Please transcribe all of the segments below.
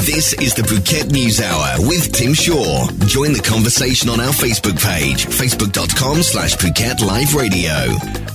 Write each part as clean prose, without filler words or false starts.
This is the Phuket News Hour with Tim Shaw. Join the conversation on our Facebook page, facebook.com/Phuket Live Radio.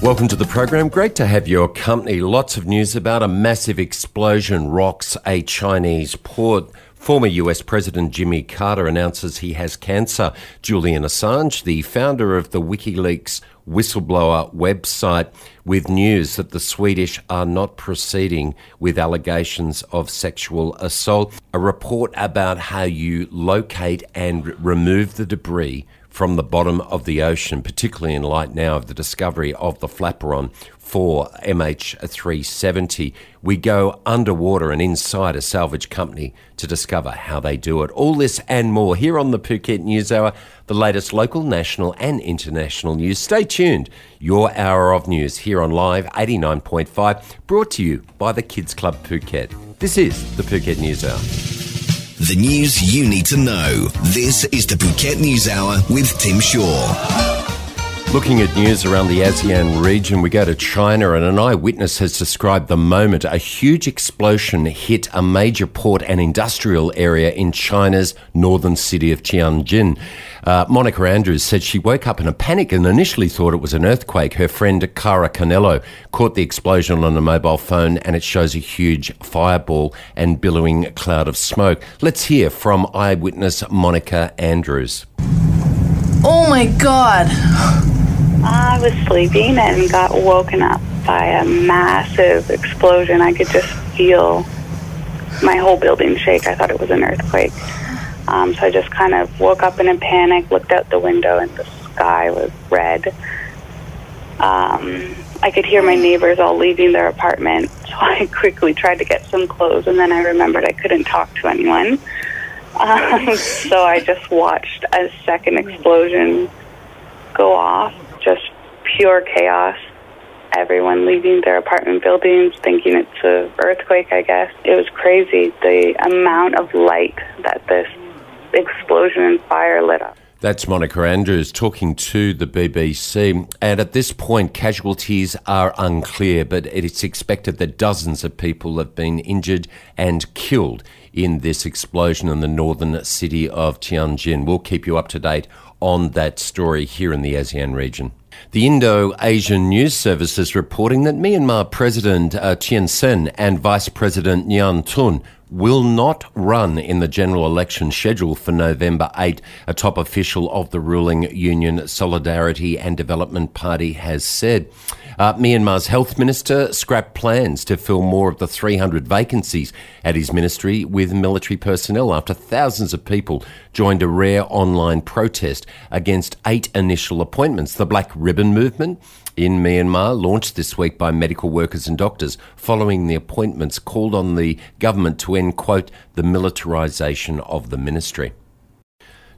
Welcome to the program. Great to have your company. Lots of news about a massive explosion rocks a Chinese port. Former US President Jimmy Carter announces he has cancer. Julian Assange, the founder of the Wikileaks whistleblower website, with news that the Swedish are not proceeding with allegations of sexual assault. A report about how you locate and remove the debris from the bottom of the ocean, particularly in light now of the discovery of the flaperon for MH370. We go underwater and inside a salvage company to discover how they do it. All this and more here on the Phuket News Hour, the latest local, national and international news. Stay tuned. Your hour of news here on Live 89.5, brought to you by the Kids Club Phuket. This is the Phuket News Hour. The news you need to know. This is the Phuket News Hour with Tim Shaw. Looking at news around the ASEAN region, we go to China, and an eyewitness has described the moment a huge explosion hit a major port and industrial area in China's northern city of Tianjin. Monica Andrews said she woke up in a panic and initially thought it was an earthquake. Her friend Cara Canello caught the explosion on a mobile phone, and it shows a huge fireball and billowing cloud of smoke. Let's hear from eyewitness Monica Andrews. Oh my God! I was sleeping and got woken up by a massive explosion. I could just feel my whole building shake. I thought it was an earthquake. So I just kind of woke up in a panic, looked out the window, and the sky was red. I could hear my neighbors all leaving their apartment, so I quickly tried to get some clothes, and then I remembered I couldn't talk to anyone. So I just watched a second explosion go off. Just pure chaos. Everyone leaving their apartment buildings thinking it's an earthquake, I guess. It was crazy, the amount of light that this explosion and fire lit up. That's Monica Andrews talking to the BBC. And at this point, casualties are unclear, but it's expected that dozens of people have been injured and killed in this explosion in the northern city of Tianjin. We'll keep you up to date on that story here in the ASEAN region. The Indo-Asian News Service is reporting that Myanmar President Thein Sein and Vice President Nhan Thun will not run in the general election scheduled for November 8, a top official of the ruling Union Solidarity and Development Party has said. Myanmar's health minister scrapped plans to fill more of the 300 vacancies at his ministry with military personnel after thousands of people joined a rare online protest against 8 initial appointments. The Black Ribbon Movement in Myanmar, launched this week by medical workers and doctors following the appointments, called on the government to end, quote, the militarisation of the ministry.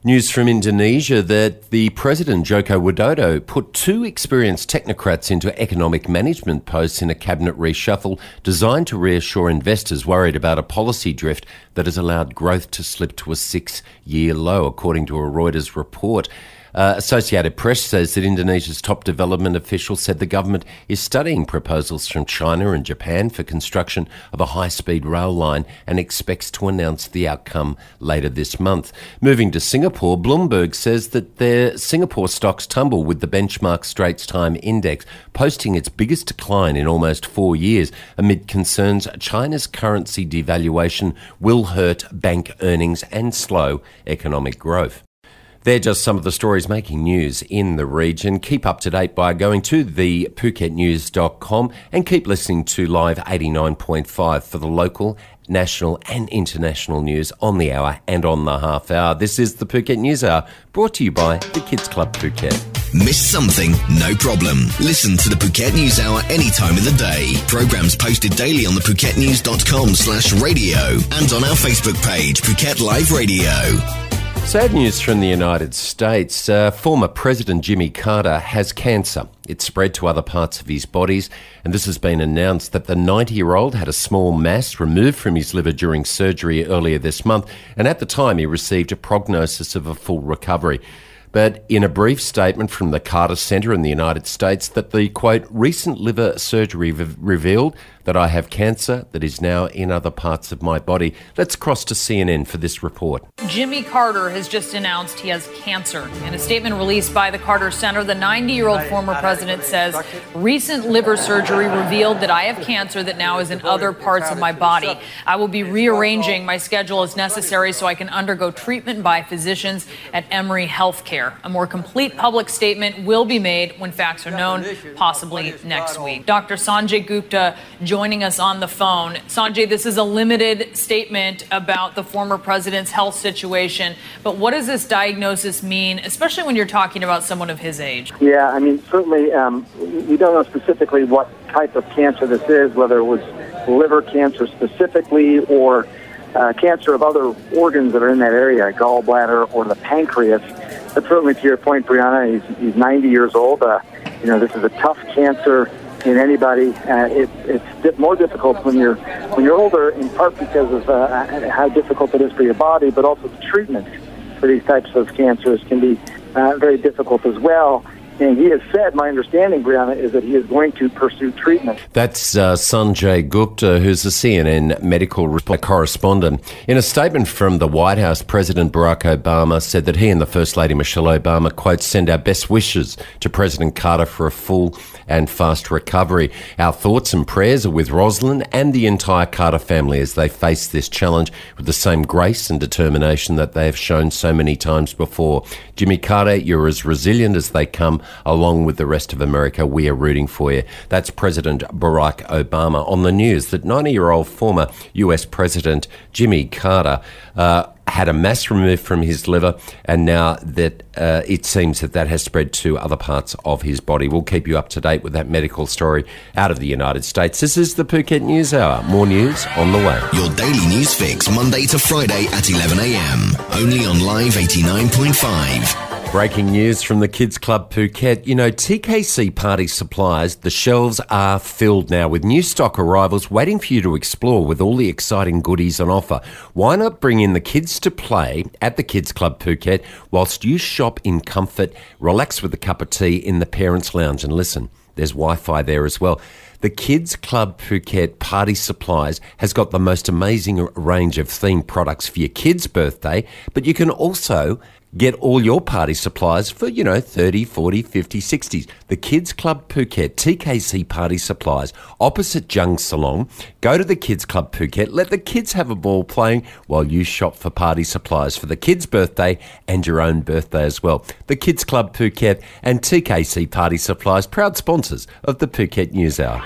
News from Indonesia that the President, Joko Widodo, put 2 experienced technocrats into economic management posts in a cabinet reshuffle designed to reassure investors worried about a policy drift that has allowed growth to slip to a 6-year low, according to a Reuters report. Associated Press says that Indonesia's top development official said the government is studying proposals from China and Japan for construction of a high-speed rail line and expects to announce the outcome later this month. Moving to Singapore, Bloomberg says that their Singapore stocks tumble with the benchmark Straits Time Index posting its biggest decline in almost 4 years amid concerns China's currency devaluation will hurt bank earnings and slow economic growth. They're just some of the stories making news in the region. Keep up to date by going to thephuketnews.com and keep listening to Live 89.5 for the local, national and international news on the hour and on the half hour. This is the Phuket News Hour, brought to you by the Kids Club Phuket. Miss something? No problem. Listen to the Phuket News Hour any time of the day. Programs posted daily on the phuketnews.com/radio and on our Facebook page, Phuket Live Radio. Sad news from the United States. Former President Jimmy Carter has cancer. It's spread to other parts of his body, and this has been announced that the 90-year-old had a small mass removed from his liver during surgery earlier this month, and at the time he received a prognosis of a full recovery. But in a brief statement from the Carter Center in the United States, that the, quote, recent liver surgery revealed that I have cancer that is now in other parts of my body. Let's cross to CNN for this report. Jimmy Carter has just announced he has cancer. In a statement released by the Carter Center, the 90-year-old former president says, recent liver surgery revealed that I have cancer that now is in other parts of my body. I will be rearranging my schedule as necessary so I can undergo treatment by physicians at Emory Healthcare. A more complete public statement will be made when facts are known, possibly next week. Dr. Sanjay Gupta joining us on the phone. Sanjay, this is a limited statement about the former president's health situation, but what does this diagnosis mean, especially when you're talking about someone of his age? Yeah, I mean, certainly we don't know specifically what type of cancer this is, whether it was liver cancer specifically or cancer of other organs that are in that area, gallbladder or the pancreas. But certainly to your point, Brianna, he's 90 years old. This is a tough cancer in anybody. It's more difficult when you're older, in part because of how difficult it is for your body, but also the treatment for these types of cancers can be very difficult as well. And he has said, my understanding, Brianna, is that he is going to pursue treatment. That's Sanjay Gupta, who's a CNN medical correspondent. In a statement from the White House, President Barack Obama said that he and the First Lady Michelle Obama, quote, send our best wishes to President Carter for a full and fast recovery. Our thoughts and prayers are with Rosalind and the entire Carter family as they face this challenge with the same grace and determination that they have shown so many times before. Jimmy Carter, you're as resilient as they come. Along with the rest of America, we are rooting for you. That's President Barack Obama. On the news that 90-year-old former US President Jimmy Carter had a mass removed from his liver, and now that it seems that has spread to other parts of his body. We'll keep you up to date with that medical story out of the United States. This is the Phuket News Hour. More news on the way. Your daily news fix, Monday to Friday at 11 a.m. Only on Live 89.5. Breaking news from the Kids Club Phuket. You know, TKC Party Supplies, the shelves are filled now with new stock arrivals waiting for you to explore with all the exciting goodies on offer. Why not bring in the kids to play at the Kids Club Phuket whilst you shop in comfort, relax with a cup of tea in the Parents' Lounge, and listen, there's Wi-Fi there as well. The Kids Club Phuket Party Supplies has got the most amazing range of themed products for your kids' birthday, but you can also get all your party supplies for, 30, 40, 50, 60s. The Kids Club Phuket, TKC Party Supplies, opposite Jung Salong. Go to the Kids Club Phuket. Let the kids have a ball playing while you shop for party supplies for the kids' birthday and your own birthday as well. The Kids Club Phuket and TKC Party Supplies, proud sponsors of the Phuket News Hour.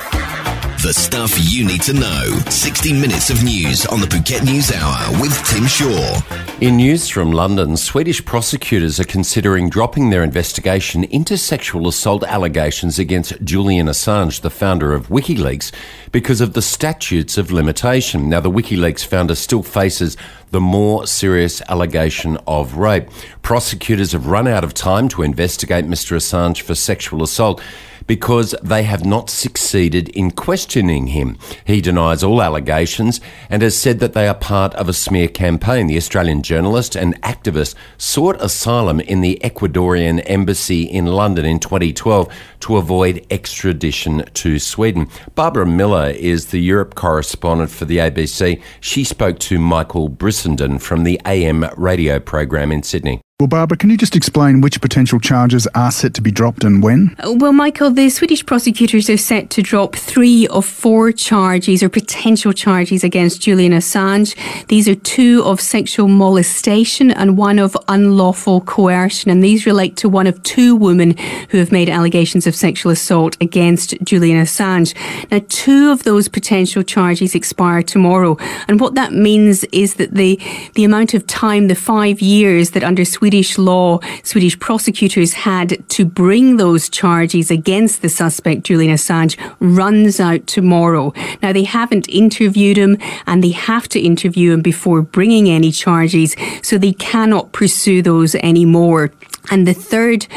The stuff you need to know. 60 minutes of news on the Phuket News Hour with Tim Shaw. In news from London, Swedish prosecutors are considering dropping their investigation into sexual assault allegations against Julian Assange, the founder of Wikileaks, because of the statutes of limitation. Now, the Wikileaks founder still faces the more serious allegation of rape. Prosecutors have run out of time to investigate Mr. Assange for sexual assault because they have not succeeded in questioning him. He denies all allegations and has said that they are part of a smear campaign. The Australian journalist and activist sought asylum in the Ecuadorian embassy in London in 2012 to avoid extradition to Sweden. Barbara Miller is the Europe correspondent for the ABC. She spoke to Michael Brissenden from the AM radio program in Sydney. Well, Barbara, can you just explain which potential charges are set to be dropped and when? Well, Michael, the Swedish prosecutors are set to drop 3 of 4 charges or potential charges against Julian Assange. These are 2 of sexual molestation and 1 of unlawful coercion. And these relate to one of 2 women who have made allegations of sexual assault against Julian Assange. Now, 2 of those potential charges expire tomorrow. And what that means is that the amount of time, the 5 years that under Swedish law, Swedish prosecutors had to bring those charges against the suspect, Julian Assange, runs out tomorrow. Now, they haven't interviewed him and they have to interview him before bringing any charges, so they cannot pursue those anymore. And the third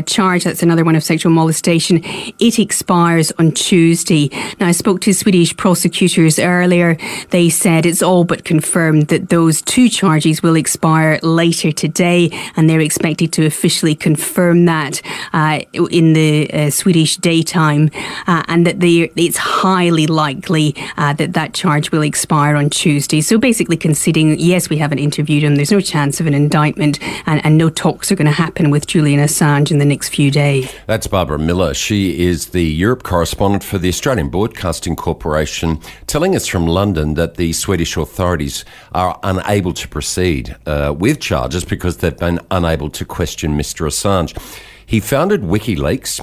charge, that's another one of sexual molestation, it expires on Tuesday. Now, I spoke to Swedish prosecutors earlier. They said it's all but confirmed that those two charges will expire later today, and they're expected to officially confirm that in the Swedish daytime, and that it's highly likely that charge will expire on Tuesday. So basically conceding, yes, we haven't interviewed him, there's no chance of an indictment, and no talks are going to happen with Julian Assange in the next few days. That's Barbara Miller. She is the Europe correspondent for the Australian Broadcasting Corporation, telling us from London that the Swedish authorities are unable to proceed with charges because they've been unable to question Mr. Assange. He founded Wikileaks.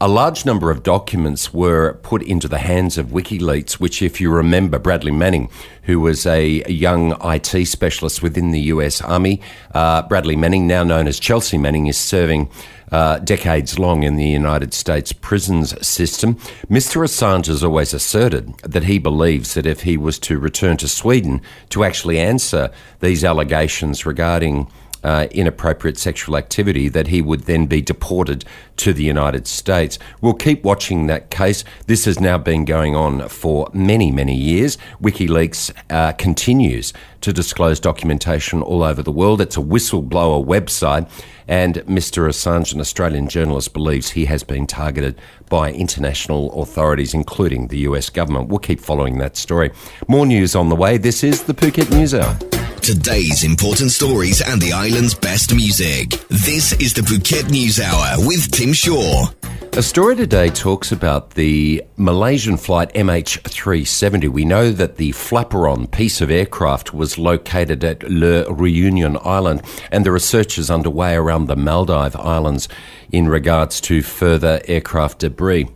A large number of documents were put into the hands of Wikileaks, which, if you remember, Bradley Manning, who was a young IT specialist within the US Army, Bradley Manning, now known as Chelsea Manning, is serving decades long in the United States prisons system. Mr. Assange has always asserted that he believes that if he was to return to Sweden to actually answer these allegations regarding inappropriate sexual activity, that he would then be deported to the United States. We'll keep watching that case. This has now been going on for many, many years. WikiLeaks continues to disclose documentation all over the world. It's a whistleblower website, and Mr. Assange, an Australian journalist, believes he has been targeted by international authorities, including the US government. We'll keep following that story. More news on the way. This is the Phuket News Hour. Today's important stories and the island's best music. This is the Phuket News Hour with Tim Shaw. A story today talks about the Malaysian flight MH370. We know that the Flaperon piece of aircraft was located at Le Réunion Island, and there are searches underway around the Maldive Islands in regards to further aircraft debris.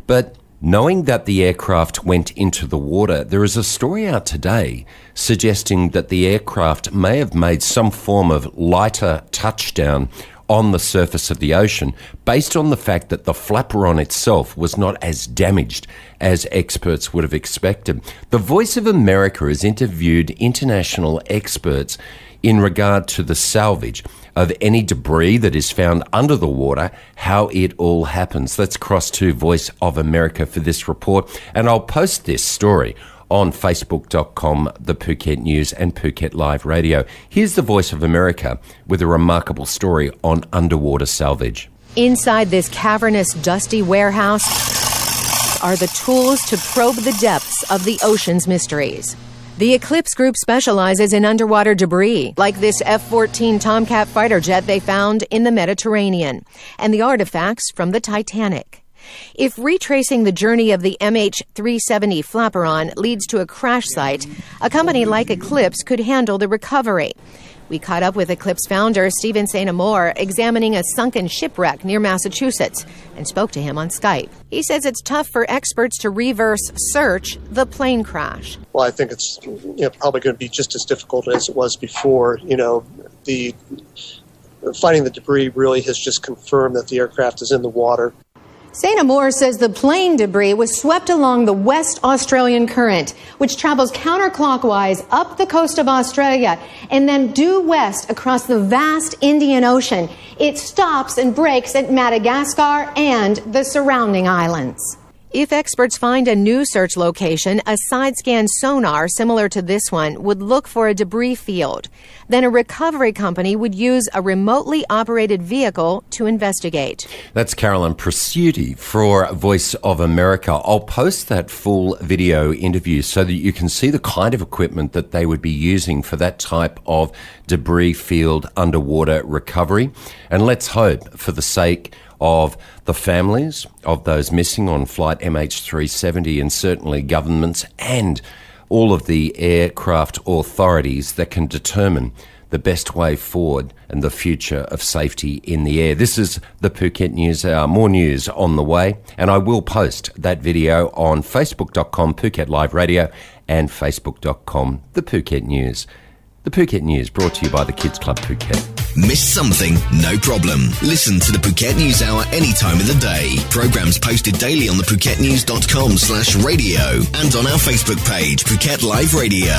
But knowing that the aircraft went into the water, there is a story out today suggesting that the aircraft may have made some form of lighter touchdown on the surface of the ocean, based on the fact that the Flaperon itself was not as damaged as experts would have expected. The Voice of America has interviewed international experts in regard to the salvage of any debris that is found under the water, how it all happens. Let's cross to Voice of America for this report, and I'll post this story on facebook.com, the Phuket News and Phuket Live Radio. Here's the Voice of America with a remarkable story on underwater salvage. Inside this cavernous, dusty warehouse are the tools to probe the depths of the ocean's mysteries. The Eclipse Group specializes in underwater debris, like this F-14 Tomcat fighter jet they found in the Mediterranean, and the artifacts from the Titanic. If retracing the journey of the MH370 Flaperon leads to a crash site, a company like Eclipse could handle the recovery. We caught up with Eclipse founder Stephen St. Amour examining a sunken shipwreck near Massachusetts and spoke to him on Skype. He says it's tough for experts to reverse search the plane crash. Well, I think it's probably going to be just as difficult as it was before. The finding the debris really has just confirmed that the aircraft is in the water. St. Amour says the plane debris was swept along the West Australian Current, which travels counterclockwise up the coast of Australia and then due west across the vast Indian Ocean. It stops and breaks at Madagascar and the surrounding islands. If experts find a new search location, a side-scan sonar similar to this one would look for a debris field. Then a recovery company would use a remotely operated vehicle to investigate. That's Carolyn Presutti for Voice of America. I'll post that full video interview so that you can see the kind of equipment that they would be using for that type of debris field underwater recovery. And let's hope, for the sake of the families of those missing on flight MH370, and certainly governments and all of the aircraft authorities, that can determine the best way forward and the future of safety in the air. This is the Phuket News Hour. More news on the way, and I will post that video on facebook.com Phuket Live Radio and facebook.com the Phuket News. The Phuket News brought to you by the Kids Club Phuket. Missed something? No problem. Listen to the Phuket News Hour any time of the day. Programs posted daily on the PhuketNews.com/radio and on our Facebook page, Phuket Live Radio.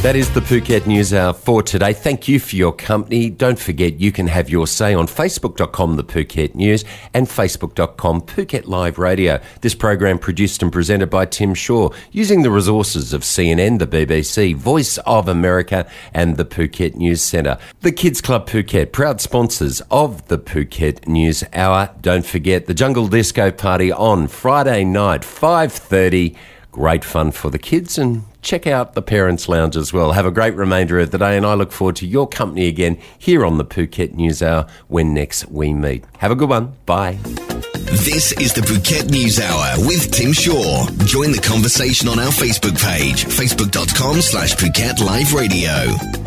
That is the Phuket News Hour for today. Thank you for your company. Don't forget you can have your say on facebook.com The Phuket News and facebook.com Phuket Live Radio. This program produced and presented by Tim Shaw using the resources of CNN, the BBC, Voice of America and the Phuket News Centre. The Kids Club Phuket, proud sponsors of the Phuket News Hour. Don't forget the Jungle Disco Party on Friday night, 5:30. Great fun for the kids, and check out the Parents' Lounge as well. Have a great remainder of the day, and I look forward to your company again here on the Phuket News Hour when next we meet. Have a good one. Bye. This is the Phuket News Hour with Tim Shaw. Join the conversation on our Facebook page, facebook.com/Phuket Live Radio.